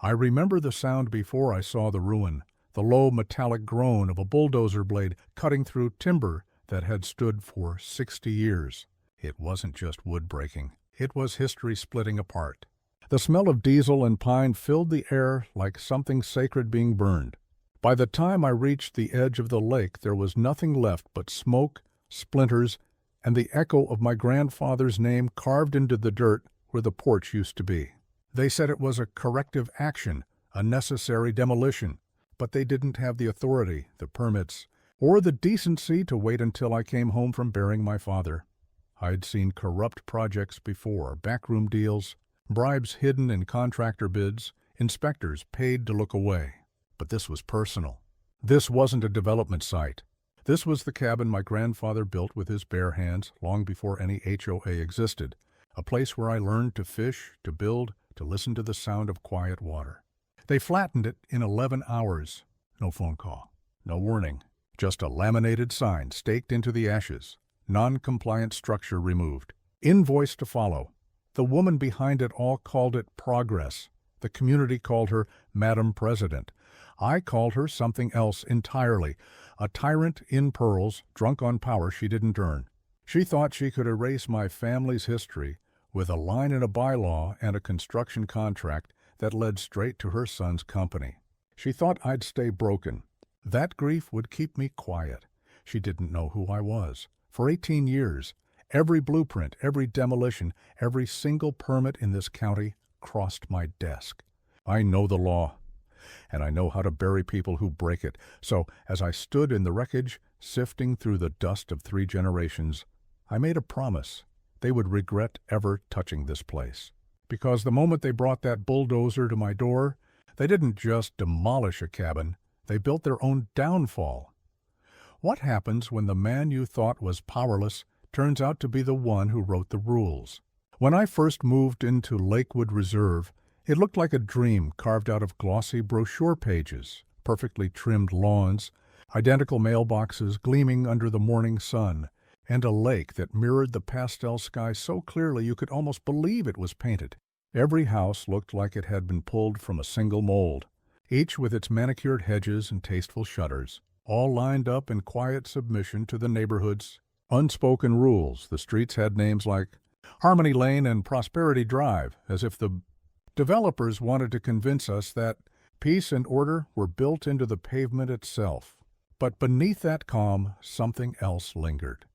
I remember the sound before I saw the ruin, the low metallic groan of a bulldozer blade cutting through timber that had stood for 60 years. It wasn't just wood breaking. It was history splitting apart. The smell of diesel and pine filled the air like something sacred being burned. By the time I reached the edge of the lake, there was nothing left but smoke, splinters, and the echo of my grandfather's name carved into the dirt where the porch used to be. They said it was a corrective action, a necessary demolition, but they didn't have the authority, the permits, or the decency to wait until I came home from burying my father. I'd seen corrupt projects before, backroom deals, bribes hidden in contractor bids, inspectors paid to look away. But this was personal. This wasn't a development site. This was the cabin my grandfather built with his bare hands long before any HOA existed, a place where I learned to fish, to build, to listen to the sound of quiet water. They flattened it in 11 hours. No phone call, no warning, just a laminated sign staked into the ashes, non-compliant structure removed, invoice to follow. The woman behind it all called it progress. The community called her Madam President. I called her something else entirely, a tyrant in pearls, drunk on power she didn't earn. She thought she could erase my family's history with a line in a bylaw and a construction contract that led straight to her son's company. She thought I'd stay broken. That grief would keep me quiet. She didn't know who I was. For 18 years, every blueprint, every demolition, every single permit in this county crossed my desk. I know the law, and I know how to bury people who break it. So, as I stood in the wreckage, sifting through the dust of 3 generations, I made a promise. They would regret ever touching this place. Because the moment they brought that bulldozer to my door, they didn't just demolish a cabin, they built their own downfall. What happens when the man you thought was powerless turns out to be the one who wrote the rules? When I first moved into Lakewood Reserve, it looked like a dream carved out of glossy brochure pages, perfectly trimmed lawns, identical mailboxes gleaming under the morning sun, and a lake that mirrored the pastel sky so clearly you could almost believe it was painted. Every house looked like it had been pulled from a single mold, each with its manicured hedges and tasteful shutters, all lined up in quiet submission to the neighborhood's unspoken rules. The streets had names like Harmony Lane and Prosperity Drive, as if the developers wanted to convince us that peace and order were built into the pavement itself. But beneath that calm, something else lingered.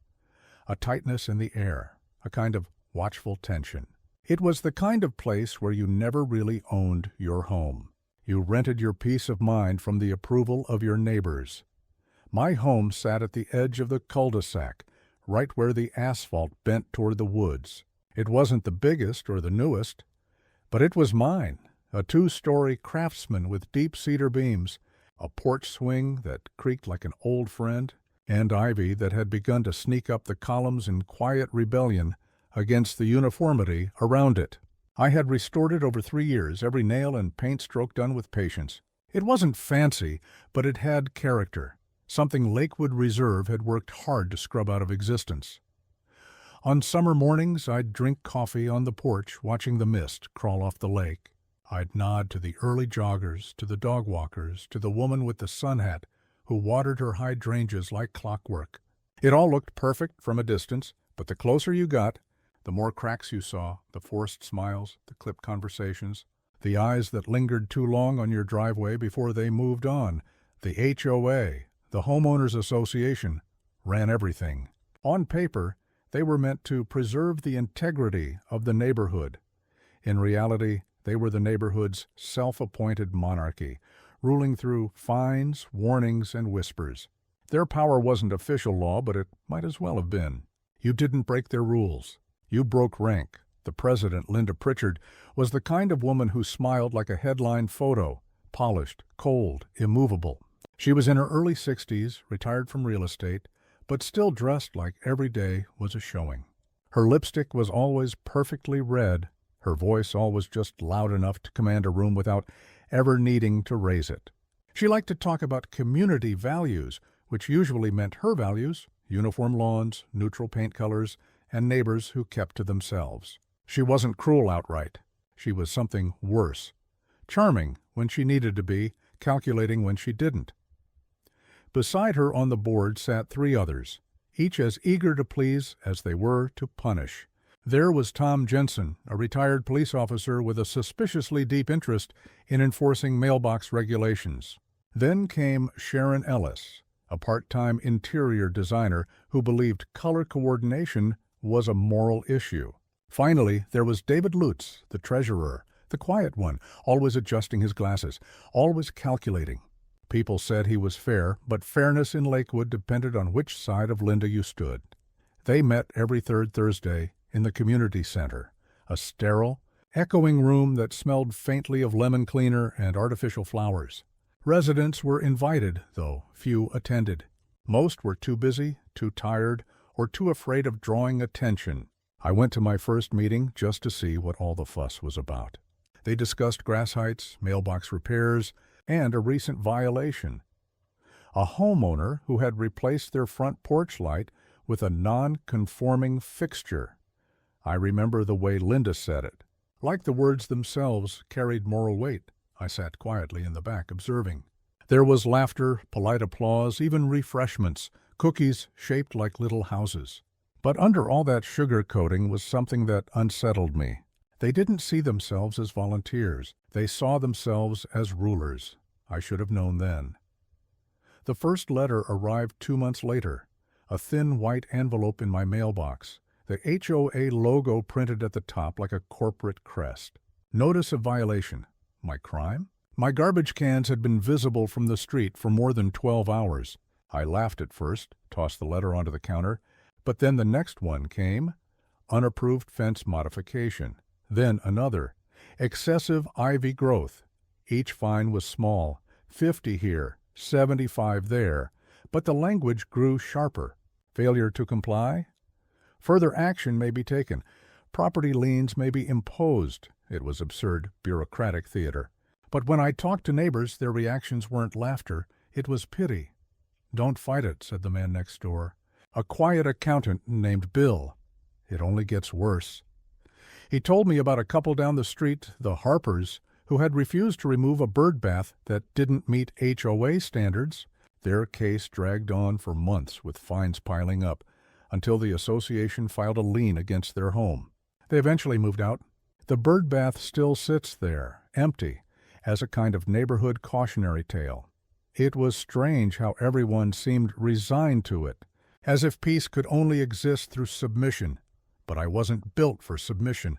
A tightness in the air, a kind of watchful tension. It was the kind of place where you never really owned your home. You rented your peace of mind from the approval of your neighbors. My home sat at the edge of the cul-de-sac, right where the asphalt bent toward the woods. It wasn't the biggest or the newest, but it was mine, a 2-story craftsman with deep cedar beams, a porch swing that creaked like an old friend, and ivy that had begun to sneak up the columns in quiet rebellion against the uniformity around it. I had restored it over 3 years, every nail and paint stroke done with patience. It wasn't fancy, but it had character, something Lakewood Reserve had worked hard to scrub out of existence. On summer mornings, I'd drink coffee on the porch, watching the mist crawl off the lake. I'd nod to the early joggers, to the dog walkers, to the woman with the sun hat who watered her hydrangeas like clockwork. It all looked perfect from a distance, but the closer you got, the more cracks you saw, the forced smiles, the clipped conversations, the eyes that lingered too long on your driveway before they moved on. The HOA, the Homeowners Association, ran everything. On paper, they were meant to preserve the integrity of the neighborhood. In reality, they were the neighborhood's self-appointed monarchy, ruling through fines, warnings, and whispers. Their power wasn't official law, but it might as well have been. You didn't break their rules. You broke rank. The president, Linda Pritchard, was the kind of woman who smiled like a headline photo, polished, cold, immovable. She was in her early 60s, retired from real estate, but still dressed like every day was a showing. Her lipstick was always perfectly red, her voice always just loud enough to command a room without ever needing to raise it. She liked to talk about community values, which usually meant her values, uniform lawns, neutral paint colors, and neighbors who kept to themselves. She wasn't cruel outright. She was something worse. Charming when she needed to be, calculating when she didn't. Beside her on the board sat 3 others, each as eager to please as they were to punish. There was Tom Jensen, a retired police officer with a suspiciously deep interest in enforcing mailbox regulations. Then came Sharon Ellis, a part-time interior designer who believed color coordination was a moral issue. Finally, there was David Lutz, the treasurer, the quiet one, always adjusting his glasses, always calculating. People said he was fair, but fairness in Lakewood depended on which side of Linda you stood. They met every 3rd Thursday in the community center, a sterile, echoing room that smelled faintly of lemon cleaner and artificial flowers. Residents were invited, though few attended. Most were too busy, too tired, or too afraid of drawing attention. I went to my first meeting just to see what all the fuss was about. They discussed grass heights, mailbox repairs, and a recent violation. A homeowner who had replaced their front porch light with a non-conforming fixture. I remember the way Linda said it. Like the words themselves carried moral weight. I sat quietly in the back, observing. There was laughter, polite applause, even refreshments, cookies shaped like little houses. But under all that sugar coating was something that unsettled me. They didn't see themselves as volunteers. They saw themselves as rulers. I should have known then. The first letter arrived 2 months later, a thin white envelope in my mailbox, the HOA logo printed at the top like a corporate crest. Notice of violation. My crime? My garbage cans had been visible from the street for more than 12 hours. I laughed at first, tossed the letter onto the counter, but then the next one came. Unapproved fence modification. Then another. Excessive ivy growth. Each fine was small. 50 here, 75 there. But the language grew sharper. Failure to comply? Further action may be taken. Property liens may be imposed. It was absurd, bureaucratic theater. But when I talked to neighbors, their reactions weren't laughter. It was pity. "Don't fight it," said the man next door. A quiet accountant named Bill. It only gets worse. He told me about a couple down the street, the Harpers, who had refused to remove a bird bath that didn't meet HOA standards. Their case dragged on for months with fines piling up, until the association filed a lien against their home. They eventually moved out. The bird bath still sits there, empty, as a kind of neighborhood cautionary tale. It was strange how everyone seemed resigned to it, as if peace could only exist through submission. But I wasn't built for submission.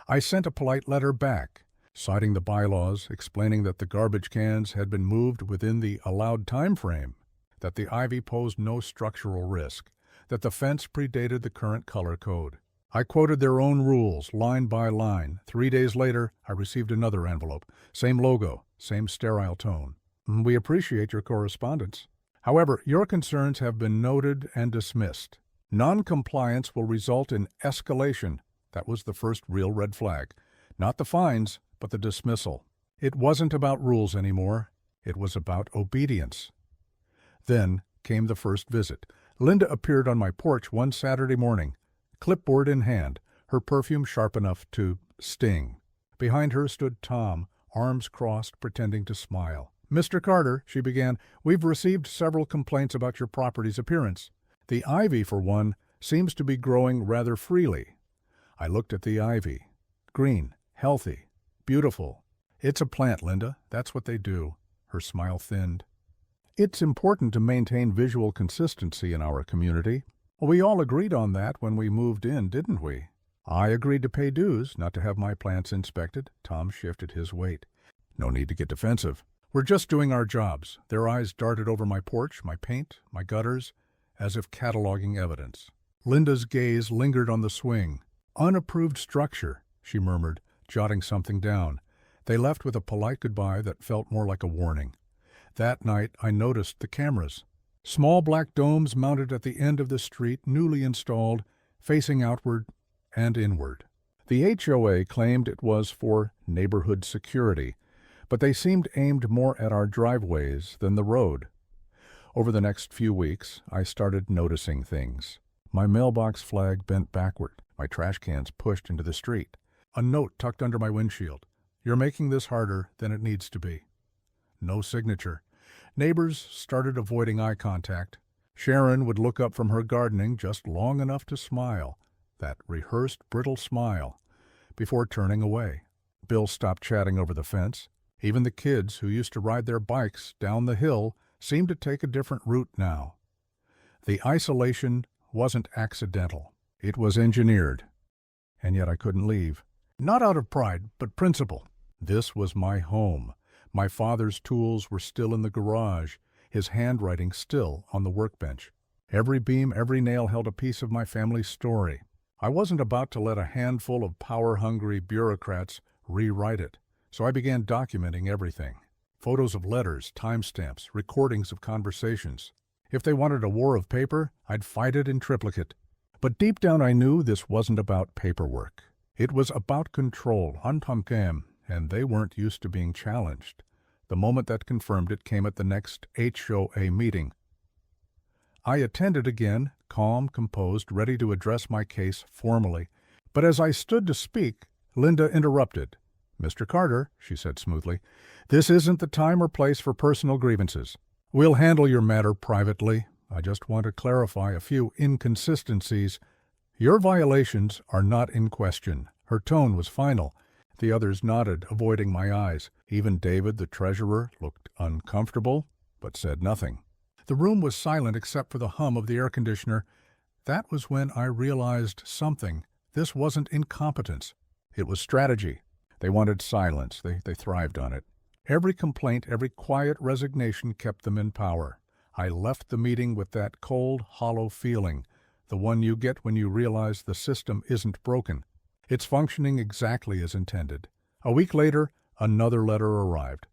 I sent a polite letter back, citing the bylaws, explaining that the garbage cans had been moved within the allowed time frame, that the ivy posed no structural risk, that the fence predated the current color code. I quoted their own rules, line by line. 3 days later, I received another envelope. Same logo, same sterile tone. "We appreciate your correspondence. However, your concerns have been noted and dismissed. Non-compliance will result in escalation." That was the first real red flag. Not the fines, but the dismissal. It wasn't about rules anymore. It was about obedience. Then came the first visit. Linda appeared on my porch one Saturday morning, clipboard in hand, her perfume sharp enough to sting. Behind her stood Tom, arms crossed, pretending to smile. "Mr. Carter," she began, "we've received several complaints about your property's appearance. The ivy, for one, seems to be growing rather freely." I looked at the ivy. Green, healthy, beautiful. "It's a plant, Linda. That's what they do." Her smile thinned. "It's important to maintain visual consistency in our community. We all agreed on that when we moved in, didn't we?" "I agreed to pay dues, not to have my plants inspected." Tom shifted his weight. "No need to get defensive. We're just doing our jobs." Their eyes darted over my porch, my paint, my gutters, as if cataloging evidence. Linda's gaze lingered on the swing. "Unapproved structure," she murmured, jotting something down. They left with a polite goodbye that felt more like a warning. That night I noticed the cameras. Small black domes mounted at the end of the street, newly installed, facing outward and inward. The HOA claimed it was for neighborhood security, but they seemed aimed more at our driveways than the road. Over the next few weeks, I started noticing things. My mailbox flag bent backward, my trash cans pushed into the street, a note tucked under my windshield. You're making this harder than it needs to be." No signature. Neighbors started avoiding eye contact. Sharon would look up from her gardening just long enough to smile, that rehearsed brittle smile, before turning away. Bill stopped chatting over the fence. Even the kids who used to ride their bikes down the hill seemed to take a different route now. The isolation wasn't accidental. It was engineered. And yet I couldn't leave. Not out of pride, but principle. This was my home. My father's tools were still in the garage, his handwriting still on the workbench. Every beam, every nail held a piece of my family's story. I wasn't about to let a handful of power-hungry bureaucrats rewrite it, so I began documenting everything. Photos of letters, timestamps, recordings of conversations. If they wanted a war of paper, I'd fight it in triplicate. But deep down I knew this wasn't about paperwork. It was about control, antamkem, and they weren't used to being challenged. The moment that confirmed it came at the next HOA meeting. I attended again, calm, composed, ready to address my case formally. But as I stood to speak, Linda interrupted. "Mr. Carter," she said smoothly, "this isn't the time or place for personal grievances. We'll handle your matter privately. I just want to clarify a few inconsistencies. Your violations are not in question." Her tone was final. The others nodded, avoiding my eyes. Even David, the treasurer, looked uncomfortable, but said nothing. The room was silent except for the hum of the air conditioner. That was when I realized something. This wasn't incompetence. It was strategy. They wanted silence. They thrived on it. Every complaint, every quiet resignation kept them in power. I left the meeting with that cold, hollow feeling, the one you get when you realize the system isn't broken. It's functioning exactly as intended. A week later, another letter arrived.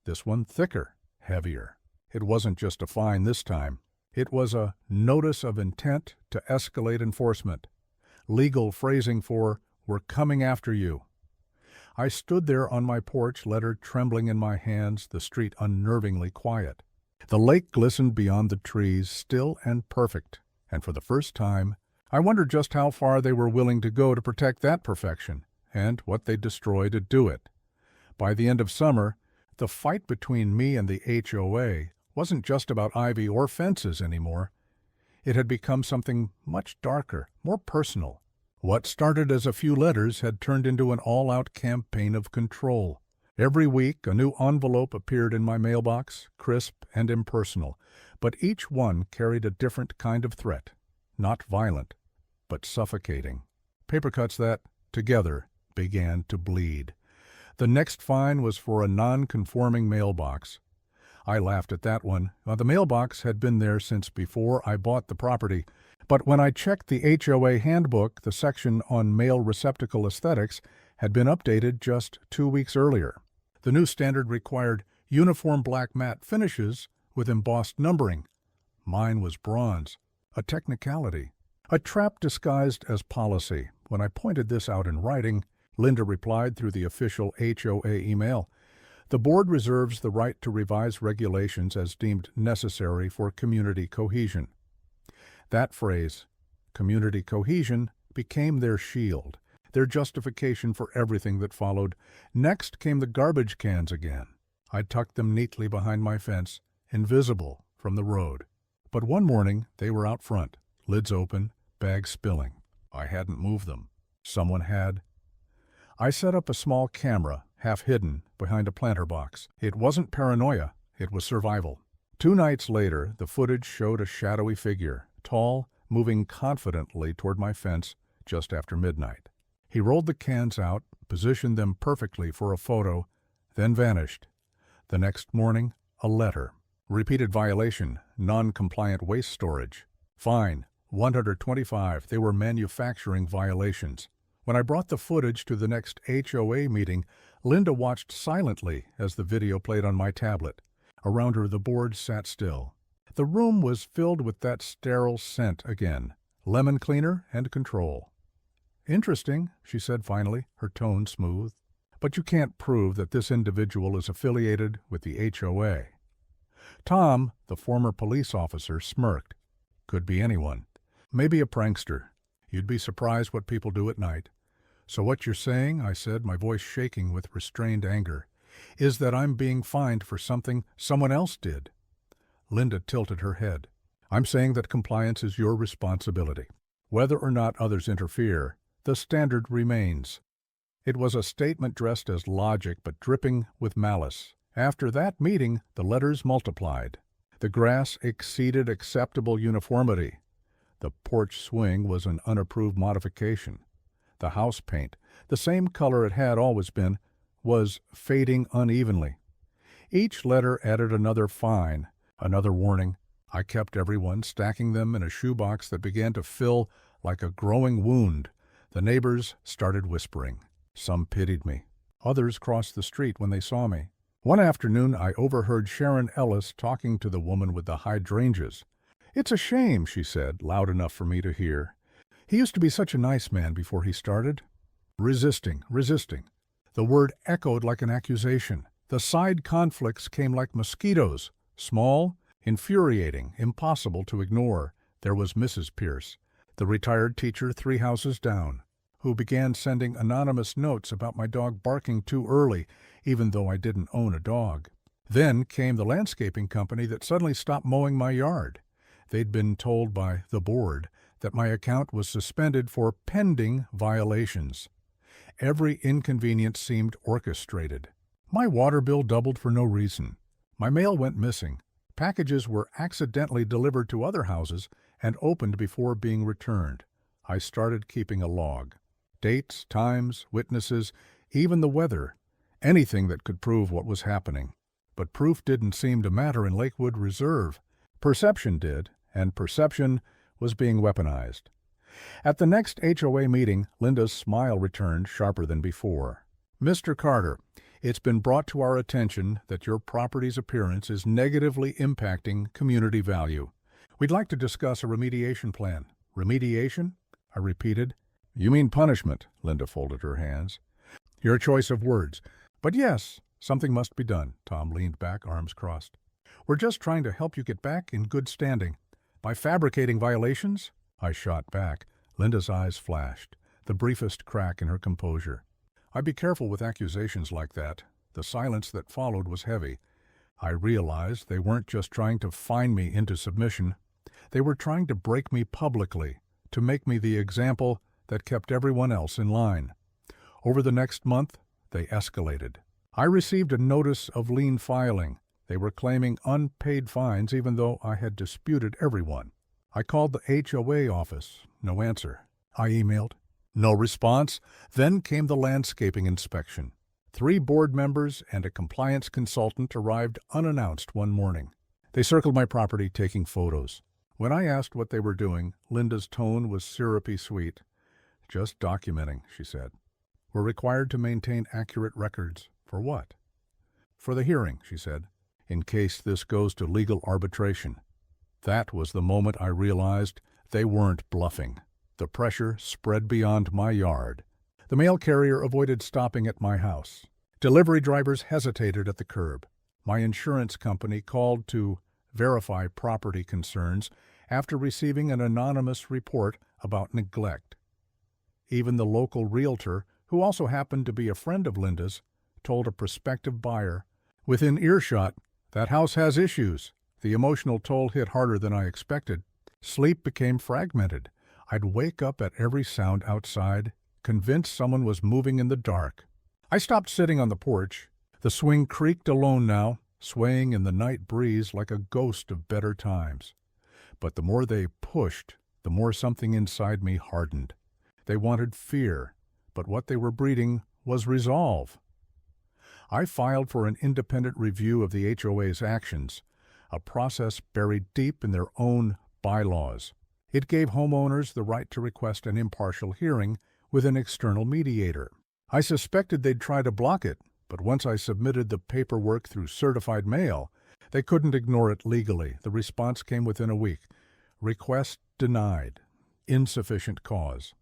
This one thicker, heavier. It wasn't just a fine this time. It was a notice of intent to escalate enforcement. Legal phrasing for, "We're coming after you." I stood there on my porch, letter trembling in my hands, the street unnervingly quiet. The lake glistened beyond the trees, still and perfect, and for the first time, I wondered just how far they were willing to go to protect that perfection, and what they'd destroy to do it. By the end of summer, the fight between me and the HOA wasn't just about ivy or fences anymore. It had become something much darker, more personal. What started as a few letters had turned into an all-out campaign of control. Every week, a new envelope appeared in my mailbox, crisp and impersonal, but each one carried a different kind of threat. Not violent, but suffocating. Paper cuts that, together, began to bleed. The next fine was for a non-conforming mailbox. I laughed at that one. The mailbox had been there since before I bought the property, but when I checked the HOA handbook, the section on mail receptacle aesthetics had been updated just 2 weeks earlier. The new standard required uniform black matte finishes with embossed numbering. Mine was bronze, a technicality, a trap disguised as policy. When I pointed this out in writing, Linda replied through the official HOA email, "The board reserves the right to revise regulations as deemed necessary for community cohesion." That phrase, community cohesion, became their shield, their justification for everything that followed. Next came the garbage cans again. I tucked them neatly behind my fence, invisible from the road. But one morning they were out front, lids open, bags spilling. I hadn't moved them. Someone had. I set up a small camera, half hidden, behind a planter box. It wasn't paranoia, it was survival. 2 nights later, the footage showed a shadowy figure, tall, moving confidently toward my fence just after midnight. He rolled the cans out, positioned them perfectly for a photo, then vanished. The next morning, a letter. Repeated violation, non-compliant waste storage. Fine, $125. They were manufacturing violations. When I brought the footage to the next HOA meeting, Linda watched silently as the video played on my tablet. Around her, the board sat still. The room was filled with that sterile scent again, lemon cleaner and control. "Interesting," she said finally, her tone smooth. "But you can't prove that this individual is affiliated with the HOA." Tom, the former police officer, smirked. "Could be anyone. Maybe a prankster. You'd be surprised what people do at night. "So what you're saying," I said, my voice shaking with restrained anger, "is that I'm being fined for something someone else did." Linda tilted her head. "I'm saying that compliance is your responsibility. Whether or not others interfere, the standard remains." It was a statement dressed as logic but dripping with malice. After that meeting, the letters multiplied. The grass exceeded acceptable uniformity. The porch swing was an unapproved modification. The house paint, the same color it had always been, was fading unevenly. Each letter added another fine, another warning. I kept everyone, stacking them in a shoebox that began to fill like a growing wound. The neighbors started whispering. Some pitied me. Others crossed the street when they saw me. One afternoon, I overheard Sharon Ellis talking to the woman with the hydrangeas. "It's a shame," she said, loud enough for me to hear. "He used to be such a nice man before he started." Resisting. The word echoed like an accusation. The side conflicts came like mosquitoes. Small, infuriating, impossible to ignore. There was Mrs. Pierce, the retired teacher 3 houses down, who began sending anonymous notes about my dog barking too early, even though I didn't own a dog. Then came the landscaping company that suddenly stopped mowing my yard. They'd been told by the board that my account was suspended for pending violations. Every inconvenience seemed orchestrated. My water bill doubled for no reason. My mail went missing. Packages were accidentally delivered to other houses and opened before being returned. I started keeping a log. Dates, times, witnesses, even the weather, anything that could prove what was happening. But proof didn't seem to matter in Lakewood Reserve. Perception did, and perception was being weaponized. At the next HOA meeting, Linda's smile returned sharper than before. "Mr. Carter, it's been brought to our attention that your property's appearance is negatively impacting community value. We'd like to discuss a remediation plan." "Remediation?" I repeated. "You mean punishment," Linda folded her hands. "Your choice of words. But yes, something must be done." Tom leaned back, arms crossed. "We're just trying to help you get back in good standing. By fabricating violations?" I shot back. Linda's eyes flashed, the briefest crack in her composure. "I'd be careful with accusations like that." The silence that followed was heavy. I realized they weren't just trying to fine me into submission. They were trying to break me publicly, to make me the example that kept everyone else in line. Over the next month, they escalated. I received a notice of lien filing. They were claiming unpaid fines even though I had disputed everyone. I called the HOA office. No answer. I emailed. No response. Then came the landscaping inspection. 3 board members and a compliance consultant arrived unannounced one morning. They circled my property, taking photos. When I asked what they were doing, Linda's tone was syrupy sweet. "Just documenting," she said. "We're required to maintain accurate records." "For what?" "For the hearing," she said, "in case this goes to legal arbitration." That was the moment I realized they weren't bluffing. The pressure spread beyond my yard. The mail carrier avoided stopping at my house. Delivery drivers hesitated at the curb. My insurance company called to verify property concerns after receiving an anonymous report about neglect. Even the local realtor, who also happened to be a friend of Linda's, told a prospective buyer, "Within earshot, that house has issues." The emotional toll hit harder than I expected. Sleep became fragmented. I'd wake up at every sound outside, convinced someone was moving in the dark. I stopped sitting on the porch. The swing creaked alone now, swaying in the night breeze like a ghost of better times. But the more they pushed, the more something inside me hardened. They wanted fear, but what they were breeding was resolve. I filed for an independent review of the HOA's actions, a process buried deep in their own bylaws. It gave homeowners the right to request an impartial hearing with an external mediator. I suspected they'd try to block it, but once I submitted the paperwork through certified mail, they couldn't ignore it legally. The response came within a week. Request denied. Insufficient cause.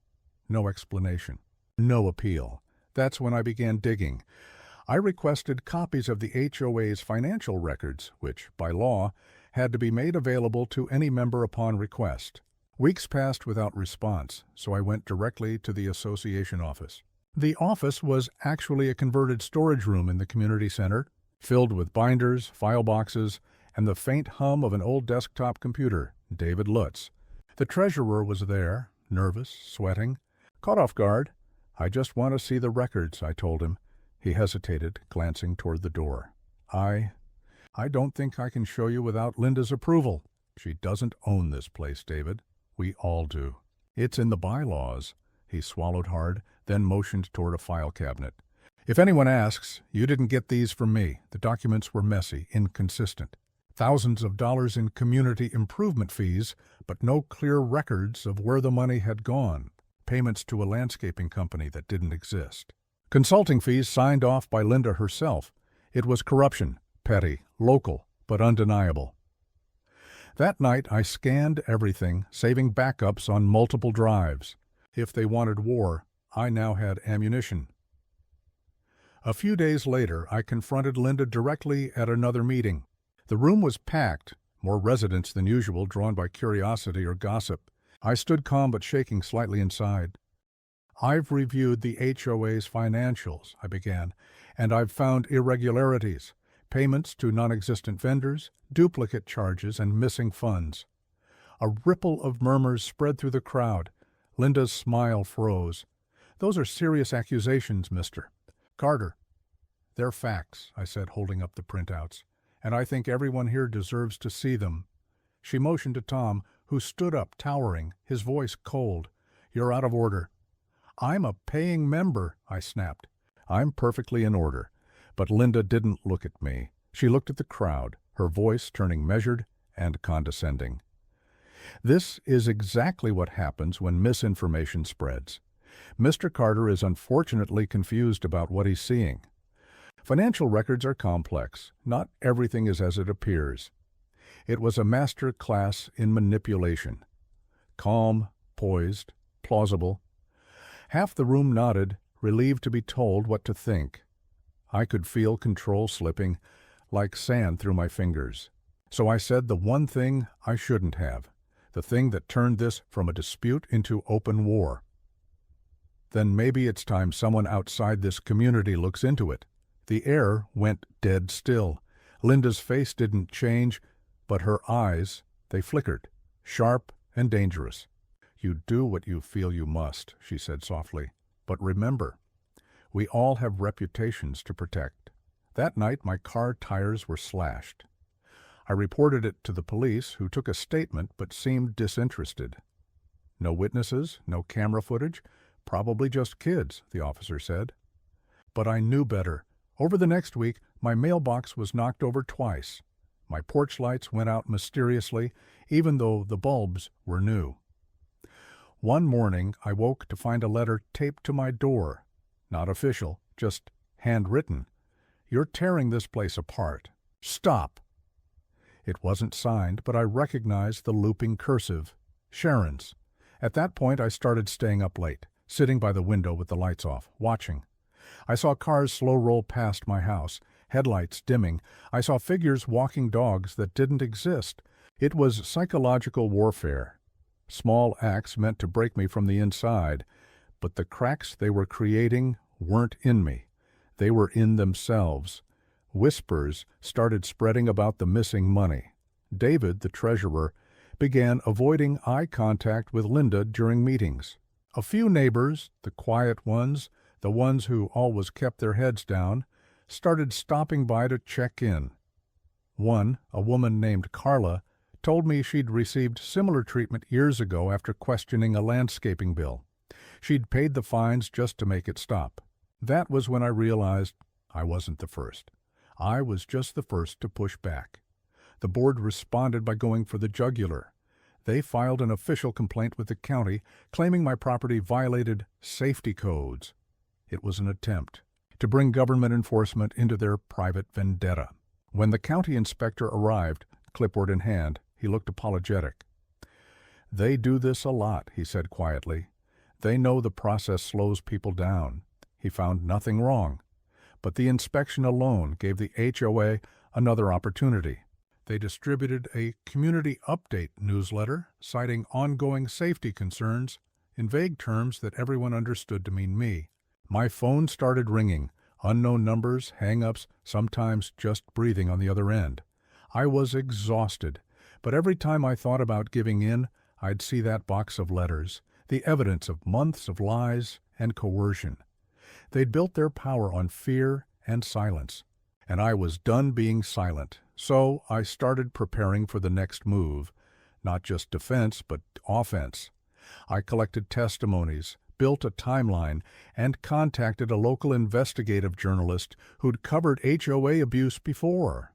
No explanation. No appeal. That's when I began digging. I requested copies of the HOA's financial records, which, by law, had to be made available to any member upon request. Weeks passed without response, so I went directly to the association office. The office was actually a converted storage room in the community center, filled with binders, file boxes, and the faint hum of an old desktop computer, David Lutz. The treasurer was there, nervous, sweating. Caught off guard. "I just want to see the records," I told him. He hesitated, glancing toward the door. I don't think I can show you without Linda's approval. She doesn't own this place, David. We all do. It's in the bylaws." He swallowed hard, then motioned toward a file cabinet. "If anyone asks, you didn't get these from me. The documents were messy, inconsistent. Thousands of dollars in community improvement fees, but no clear records of where the money had gone. Payments to a landscaping company that didn't exist. Consulting fees signed off by Linda herself. It was corruption, petty, local, but undeniable." That night I scanned everything, saving backups on multiple drives. If they wanted war, I now had ammunition. A few days later, I confronted Linda directly at another meeting. The room was packed, more residents than usual, drawn by curiosity or gossip. I stood calm but shaking slightly inside. "I've reviewed the HOA's financials," I began, "and I've found irregularities, payments to non-existent vendors, duplicate charges, and missing funds." A ripple of murmurs spread through the crowd. Linda's smile froze. "Those are serious accusations, Mr. Carter." "They're facts," I said, holding up the printouts, "and I think everyone here deserves to see them." She motioned to Tom, who stood up, towering, his voice cold. "You're out of order." "I'm a paying member," I snapped. "I'm perfectly in order." But Linda didn't look at me. She looked at the crowd, her voice turning measured and condescending. "This is exactly what happens when misinformation spreads. Mr. Carter is unfortunately confused about what he's seeing. Financial records are complex. Not everything is as it appears." It was a master class in manipulation. Calm, poised, plausible. Half the room nodded, relieved to be told what to think. I could feel control slipping, like sand through my fingers. So I said the one thing I shouldn't have, the thing that turned this from a dispute into open war. "Then maybe it's time someone outside this community looks into it." The air went dead still. Linda's face didn't change, but her eyes, they flickered, sharp and dangerous. "You do what you feel you must," she said softly. "But remember, we all have reputations to protect." That night my car tires were slashed. I reported it to the police, who took a statement but seemed disinterested. "No witnesses, no camera footage, probably just kids," the officer said. But I knew better. Over the next week, my mailbox was knocked over twice. My porch lights went out mysteriously, even though the bulbs were new. One morning, I woke to find a letter taped to my door. Not official, just handwritten. "You're tearing this place apart. Stop." It wasn't signed, but I recognized the looping cursive. Sharon's. At that point, I started staying up late, sitting by the window with the lights off, watching. I saw cars slow roll past my house, headlights dimming. I saw figures walking dogs that didn't exist. It was psychological warfare. Small acts meant to break me from the inside, but the cracks they were creating weren't in me. They were in themselves. Whispers started spreading about the missing money. David, the treasurer, began avoiding eye contact with Linda during meetings. A few neighbors, the quiet ones, the ones who always kept their heads down, started stopping by to check in. One, a woman named Carla, told me she'd received similar treatment years ago after questioning a landscaping bill. She'd paid the fines just to make it stop. That was when I realized I wasn't the first. I was just the first to push back. The board responded by going for the jugular. They filed an official complaint with the county, claiming my property violated safety codes. It was an attempt to bring government enforcement into their private vendetta. When the county inspector arrived, clipboard in hand, he looked apologetic. "They do this a lot," he said quietly. "They know the process slows people down." He found nothing wrong. But the inspection alone gave the HOA another opportunity. They distributed a community update newsletter citing ongoing safety concerns in vague terms that everyone understood to mean me. My phone started ringing, unknown numbers, hang-ups, sometimes just breathing on the other end. I was exhausted, but every time I thought about giving in, I'd see that box of letters, the evidence of months of lies and coercion. They'd built their power on fear and silence, and I was done being silent, so I started preparing for the next move, not just defense, but offense. I collected testimonies, built a timeline, and contacted a local investigative journalist who'd covered HOA abuse before.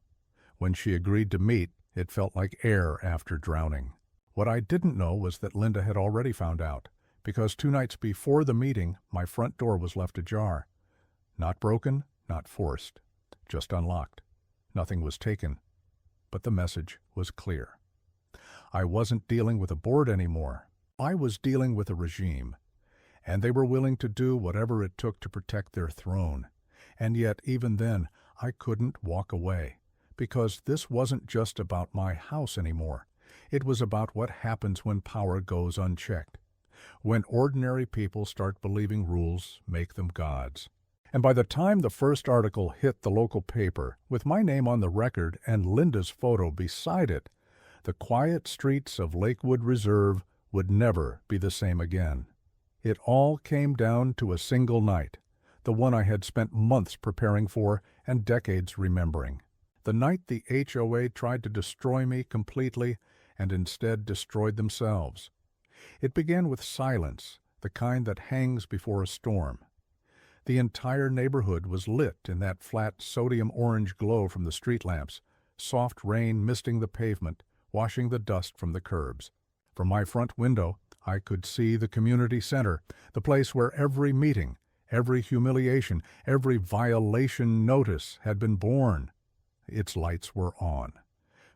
When she agreed to meet, it felt like air after drowning. What I didn't know was that Linda had already found out, because 2 nights before the meeting, my front door was left ajar. Not broken, not forced, just unlocked. Nothing was taken, but the message was clear. I wasn't dealing with a board anymore. I was dealing with a regime, and they were willing to do whatever it took to protect their throne. And yet, even then, I couldn't walk away, because this wasn't just about my house anymore. It was about what happens when power goes unchecked, when ordinary people start believing rules make them gods. And by the time the first article hit the local paper, with my name on the record and Linda's photo beside it, the quiet streets of Lakewood Reserve would never be the same again. It all came down to a single night, the one I had spent months preparing for and decades remembering. The night the HOA tried to destroy me completely and instead destroyed themselves. It began with silence, the kind that hangs before a storm. The entire neighborhood was lit in that flat sodium orange glow from the street lamps, soft rain misting the pavement, washing the dust from the curbs. From my front window, I could see the community center, the place where every meeting, every humiliation, every violation notice had been born. Its lights were on.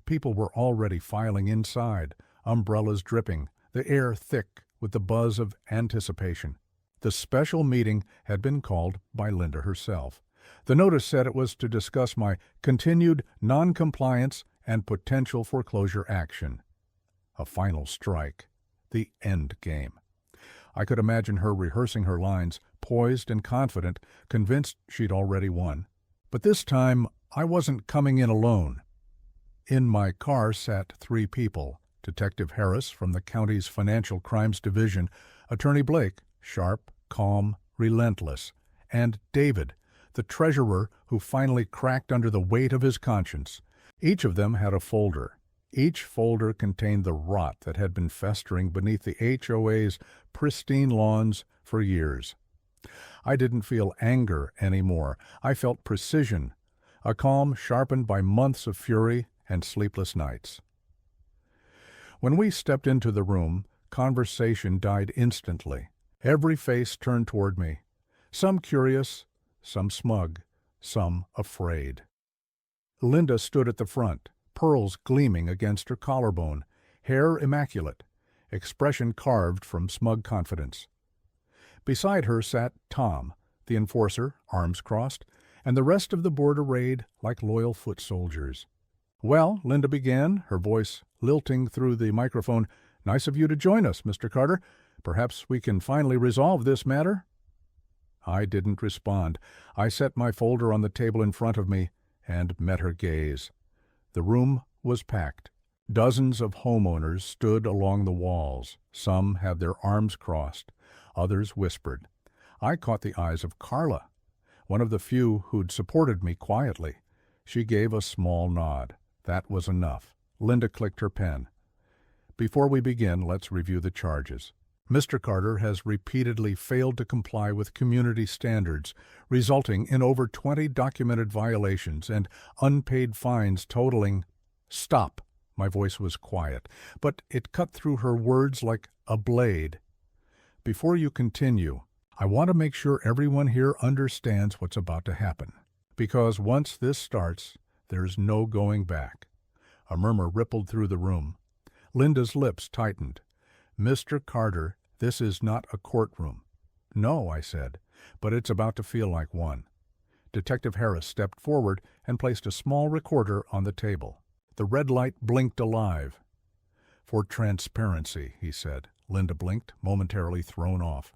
People were already filing inside, umbrellas dripping, the air thick with the buzz of anticipation. The special meeting had been called by Linda herself. The notice said it was to discuss my continued non-compliance and potential foreclosure action. A final strike. The end game. I could imagine her rehearsing her lines, poised and confident, convinced she'd already won. But this time, I wasn't coming in alone. In my car sat 3 people: Detective Harris from the county's Financial Crimes Division, Attorney Blake, sharp, calm, relentless, and David, the treasurer who finally cracked under the weight of his conscience. Each of them had a folder. Each folder contained the rot that had been festering beneath the HOA's pristine lawns for years. I didn't feel anger anymore. I felt precision, a calm sharpened by months of fury and sleepless nights. When we stepped into the room, conversation died instantly. Every face turned toward me, some curious, some smug, some afraid. Linda stood at the front, pearls gleaming against her collarbone, hair immaculate, expression carved from smug confidence. Beside her sat Tom, the enforcer, arms crossed, and the rest of the board arrayed like loyal foot soldiers. "Well," Linda began, her voice lilting through the microphone, "nice of you to join us, Mr. Carter. Perhaps we can finally resolve this matter?" I didn't respond. I set my folder on the table in front of me and met her gaze. The room was packed. Dozens of homeowners stood along the walls. Some had their arms crossed. Others whispered. I caught the eyes of Carla, one of the few who'd supported me quietly. She gave a small nod. That was enough. Linda clicked her pen. "Before we begin, let's review the charges. Mr. Carter has repeatedly failed to comply with community standards, resulting in over 20 documented violations and unpaid fines totaling—" "Stop!" My voice was quiet, but it cut through her words like a blade. "Before you continue, I want to make sure everyone here understands what's about to happen. Because once this starts, there's no going back." A murmur rippled through the room. Linda's lips tightened. "Mr. Carter, this is not a courtroom." "No," I said, "but it's about to feel like one." Detective Harris stepped forward and placed a small recorder on the table. The red light blinked alive. "For transparency," he said. Linda blinked, momentarily thrown off.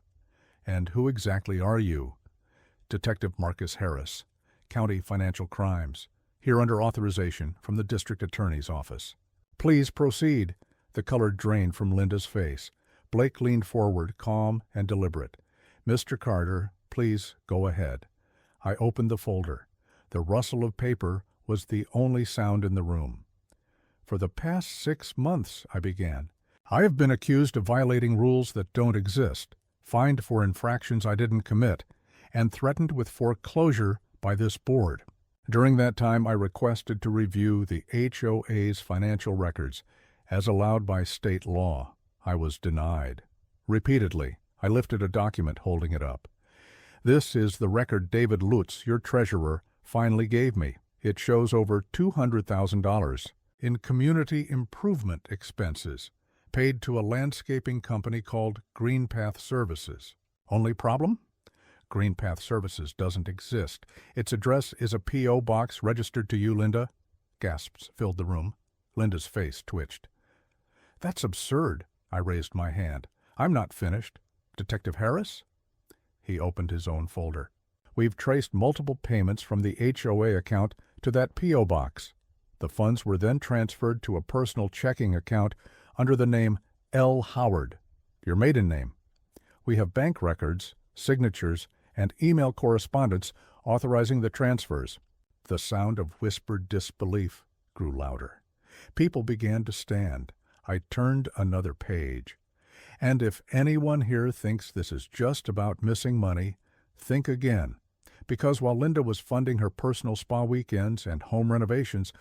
"And who exactly are you?" Detective Marcus Harris, County Financial Crimes, here under authorization from the District Attorney's Office. Please proceed. The color drained from Linda's face. Blake leaned forward, calm and deliberate. Mr. Carter, please go ahead. I opened the folder. The rustle of paper was the only sound in the room. For the past 6 months, I began, I have been accused of violating rules that don't exist, fined for infractions I didn't commit, and threatened with foreclosure by this board. During that time, I requested to review the HOA's financial records, as allowed by state law. I was denied. Repeatedly, I lifted a document holding it up. This is the record David Lutz, your treasurer, finally gave me. It shows over $200,000 in community improvement expenses paid to a landscaping company called Green Path Services. Only problem? Green Path Services doesn't exist. Its address is a P.O. box registered to you, Linda. Gasps filled the room. Linda's face twitched. That's absurd. I raised my hand. I'm not finished. Detective Harris? He opened his own folder. We've traced multiple payments from the HOA account to that P.O. box. The funds were then transferred to a personal checking account under the name L. Howard, your maiden name. We have bank records, signatures, and email correspondence authorizing the transfers. The sound of whispered disbelief grew louder. People began to stand. I turned another page. And if anyone here thinks this is just about missing money, think again. Because while Linda was funding her personal spa weekends and home renovations,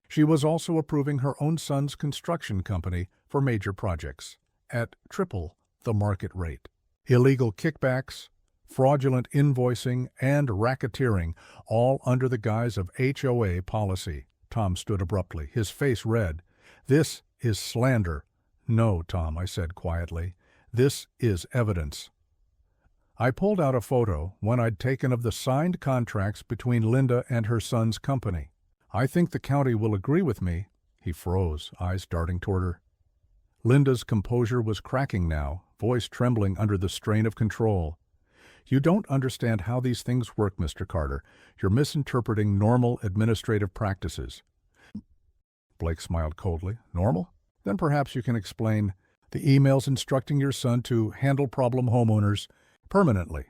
she was also approving her own son's construction company for major projects at triple the market rate. Illegal kickbacks, fraudulent invoicing, and racketeering, all under the guise of HOA policy. Tom stood abruptly, his face red. This is slander. No, Tom, I said quietly. This is evidence. I pulled out a photo, one I'd taken of the signed contracts between Linda and her son's company. I think the county will agree with me. He froze, eyes darting toward her. Linda's composure was cracking now, voice trembling under the strain of control. You don't understand how these things work, Mr. Carter. You're misinterpreting normal administrative practices. Blake smiled coldly. Normal? Then perhaps you can explain the emails instructing your son to handle problem homeowners permanently,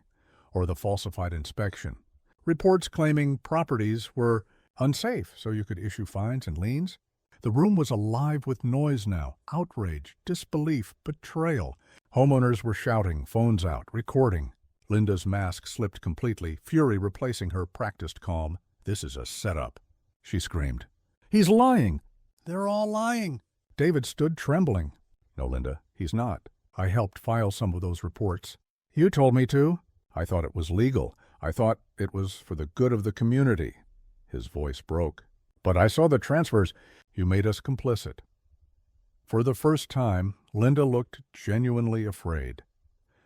or the falsified inspection. Reports claiming properties were unsafe, so you could issue fines and liens. The room was alive with noise now, outrage, disbelief, betrayal. Homeowners were shouting, phones out, recording. Linda's mask slipped completely, fury replacing her practiced calm. This is a setup, she screamed. He's lying. They're all lying. David stood trembling. No, Linda, he's not. I helped file some of those reports. You told me to. I thought it was legal. I thought it was for the good of the community. His voice broke. But I saw the transfers. You made us complicit. For the first time, Linda looked genuinely afraid.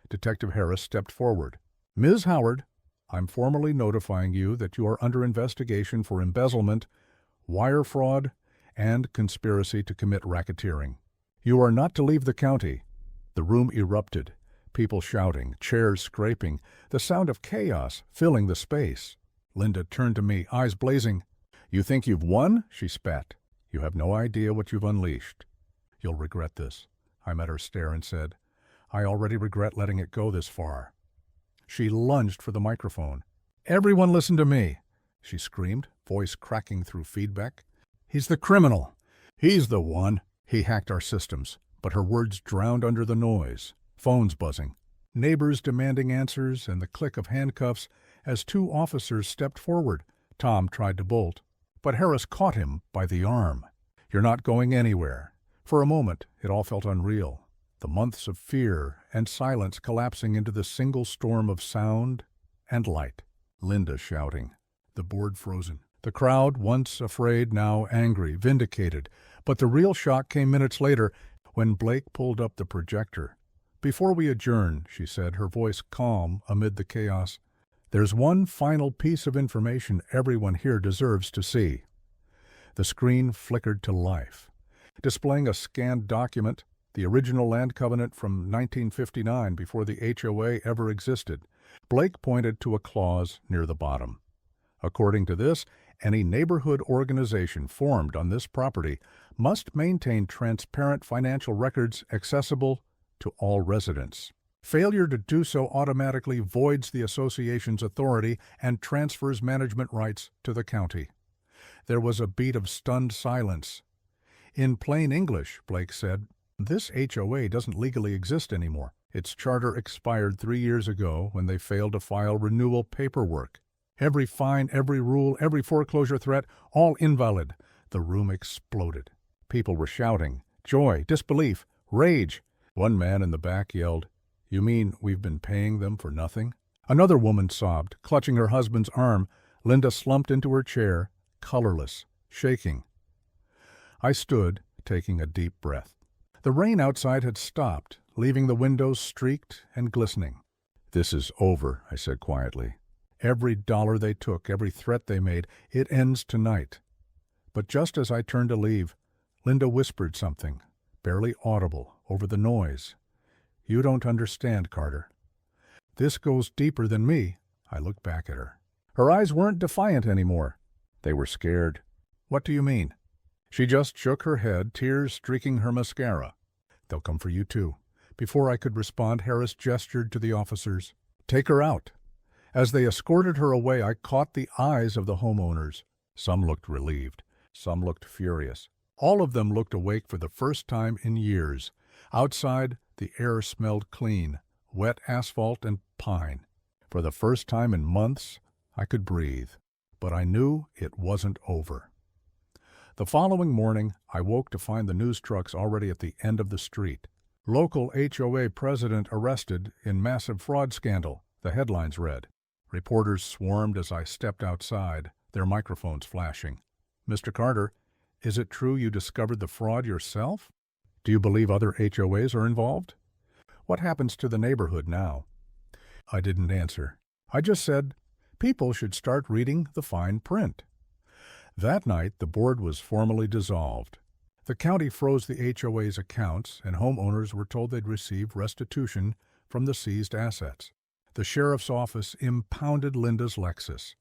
Detective Harris stepped forward. Ms. Howard, I'm formally notifying you that you are under investigation for embezzlement, wire fraud, and conspiracy to commit racketeering. You are not to leave the county. The room erupted, people shouting, chairs scraping, the sound of chaos filling the space. Linda turned to me, eyes blazing. You think you've won? She spat. You have no idea what you've unleashed. You'll regret this. I met her stare and said, I already regret letting it go this far. She lunged for the microphone. Everyone listen to me, she screamed, voice cracking through feedback. He's the criminal. He's the one. He hacked our systems, but her words drowned under the noise. Phones buzzing, neighbors demanding answers, and the click of handcuffs as 2 officers stepped forward. Tom tried to bolt, but Harris caught him by the arm. You're not going anywhere. For a moment, it all felt unreal. The months of fear and silence collapsing into the single storm of sound and light. Linda shouting. The board frozen. The crowd, once afraid, now angry, vindicated. But the real shock came minutes later when Blake pulled up the projector. Before we adjourn, she said, her voice calm amid the chaos, there's one final piece of information everyone here deserves to see. The screen flickered to life, displaying a scanned document, the original land covenant from 1959 before the HOA ever existed. Blake pointed to a clause near the bottom. According to this, any neighborhood organization formed on this property must maintain transparent financial records accessible to all residents. Failure to do so automatically voids the association's authority and transfers management rights to the county. There was a beat of stunned silence. In plain English, Blake said, this HOA doesn't legally exist anymore. Its charter expired 3 years ago when they failed to file renewal paperwork. Every fine, every rule, every foreclosure threat, all invalid. The room exploded. People were shouting, joy, disbelief, rage. One man in the back yelled, "You mean we've been paying them for nothing?" Another woman sobbed, clutching her husband's arm. Linda slumped into her chair, colorless, shaking. I stood, taking a deep breath. The rain outside had stopped, leaving the windows streaked and glistening. "This is over," I said quietly. "Every dollar they took, every threat they made, it ends tonight." But just as I turned to leave, Linda whispered something, barely audible, over the noise. "You don't understand, Carter. This goes deeper than me." I looked back at her. Her eyes weren't defiant anymore. They were scared. "What do you mean?" She just shook her head, tears streaking her mascara. "They'll come for you too." Before I could respond, Harris gestured to the officers. "Take her out." As they escorted her away, I caught the eyes of the homeowners. Some looked relieved. Some looked furious. All of them looked awake for the first time in years. Outside, the air smelled clean, wet asphalt and pine. For the first time in months, I could breathe. But I knew it wasn't over. The following morning, I woke to find the news trucks already at the end of the street. "Local HOA president arrested in massive fraud scandal," the headlines read. Reporters swarmed as I stepped outside, their microphones flashing. "Mr. Carter, is it true you discovered the fraud yourself? Do you believe other HOAs are involved? What happens to the neighborhood now?" I didn't answer. I just said, people should start reading the fine print. That night, the board was formally dissolved. The county froze the HOA's accounts, and homeowners were told they'd receive restitution from the seized assets. The sheriff's office impounded Linda's Lexus.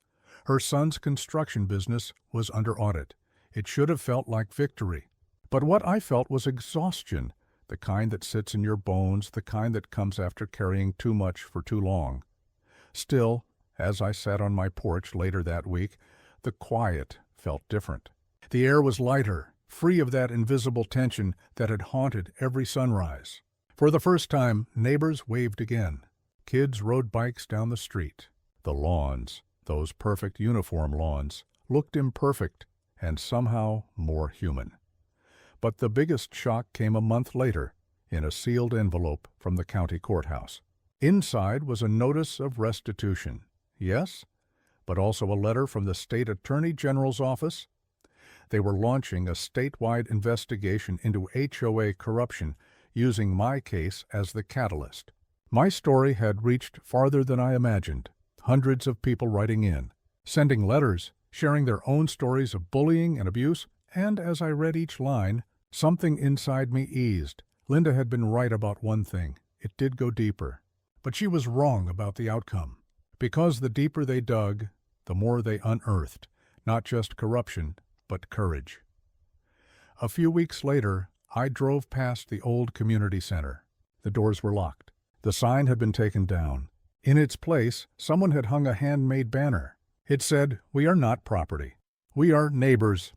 Her son's construction business was under audit. It should have felt like victory. But what I felt was exhaustion, the kind that sits in your bones, the kind that comes after carrying too much for too long. Still, as I sat on my porch later that week, the quiet felt different. The air was lighter, free of that invisible tension that had haunted every sunrise. For the first time, neighbors waved again. Kids rode bikes down the street. The lawns, those perfect uniform lawns, looked imperfect and somehow more human. But the biggest shock came a month later, in a sealed envelope from the county courthouse. Inside was a notice of restitution. Yes, but also a letter from the state attorney general's office. They were launching a statewide investigation into HOA corruption, using my case as the catalyst. My story had reached farther than I imagined. Hundreds of people writing in, sending letters, sharing their own stories of bullying and abuse, and as I read each line, something inside me eased. Linda had been right about one thing. It did go deeper. But she was wrong about the outcome. Because the deeper they dug, the more they unearthed, not just corruption, but courage. A few weeks later, I drove past the old community center. The doors were locked. The sign had been taken down. In its place, someone had hung a handmade banner. It said, "We are not property. We are neighbors."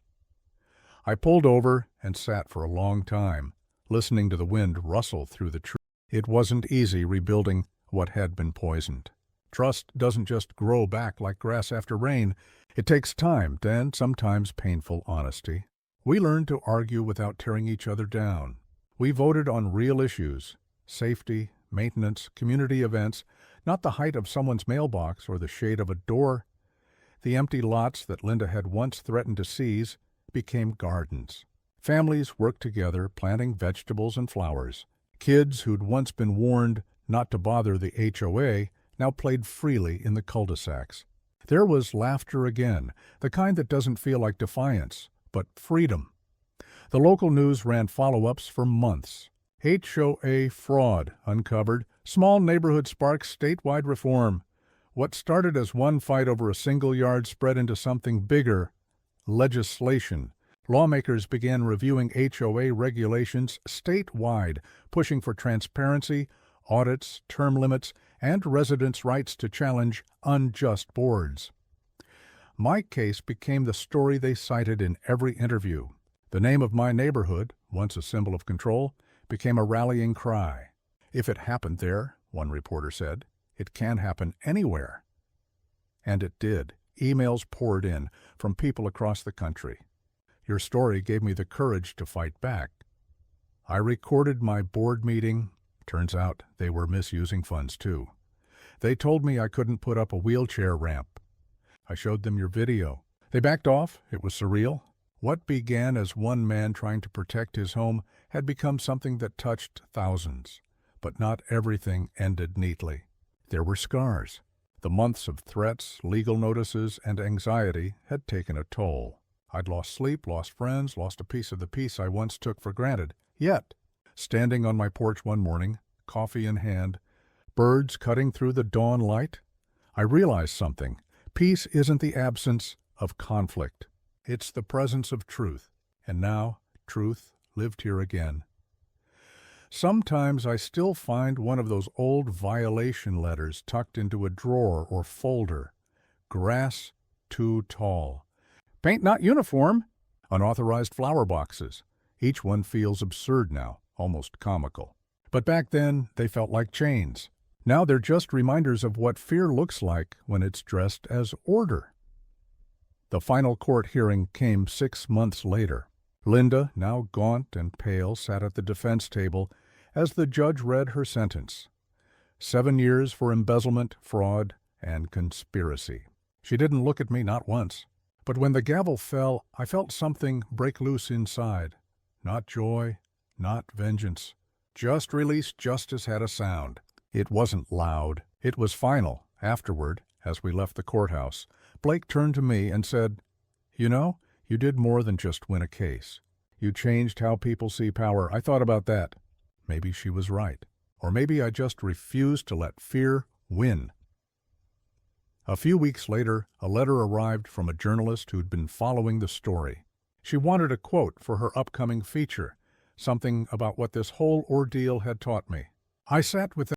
I pulled over and sat for a long time, listening to the wind rustle through the trees. It wasn't easy rebuilding what had been poisoned. Trust doesn't just grow back like grass after rain. It takes time and sometimes painful honesty. We learned to argue without tearing each other down. We voted on real issues: safety, maintenance, community events, not the height of someone's mailbox or the shade of a door. The empty lots that Linda had once threatened to seize became gardens. Families worked together, planting vegetables and flowers. Kids who'd once been warned not to bother the HOA now played freely in the cul-de-sacs. There was laughter again, the kind that doesn't feel like defiance, but freedom. The local news ran follow-ups for months. HOA fraud uncovered. Small neighborhood sparks statewide reform. What started as one fight over a single yard spread into something bigger: legislation. Lawmakers began reviewing HOA regulations statewide, pushing for transparency, audits, term limits, and residents' rights to challenge unjust boards. My case became the story they cited in every interview. The name of my neighborhood, once a symbol of control, became a rallying cry. If it happened there, one reporter said, it can happen anywhere. And it did. Emails poured in from people across the country. Your story gave me the courage to fight back. I recorded my board meeting. Turns out they were misusing funds too. They told me I couldn't put up a wheelchair ramp. I showed them your video. They backed off. It was surreal. What began as one man trying to protect his home had become something that touched thousands. But not everything ended neatly. There were scars. The months of threats, legal notices, and anxiety had taken a toll. I'd lost sleep, lost friends, lost a piece of the peace I once took for granted. Yet, standing on my porch one morning, coffee in hand, birds cutting through the dawn light, I realized something. Peace isn't the absence of conflict. It's the presence of truth. And now, truth lived here again. Sometimes I still find one of those old violation letters tucked into a drawer or folder. Grass too tall. Paint not uniform. Unauthorized flower boxes. Each one feels absurd now, almost comical. But back then, they felt like chains. Now they're just reminders of what fear looks like when it's dressed as order. The final court hearing came 6 months later. Linda, now gaunt and pale, sat at the defense table as the judge read her sentence. 7 years for embezzlement, fraud, and conspiracy. She didn't look at me, not once. But when the gavel fell, I felt something break loose inside. Not joy, not vengeance. Just release justice had a sound. It wasn't loud. It was final. Afterward, as we left the courthouse, Blake turned to me and said, "You know, you did more than just win a case. You changed how people see power." I thought about that. Maybe she was right. Or maybe I just refused to let fear win. A few weeks later, a letter arrived from a journalist who'd been following the story. She wanted a quote for her upcoming feature, something about what this whole ordeal had taught me. I sat with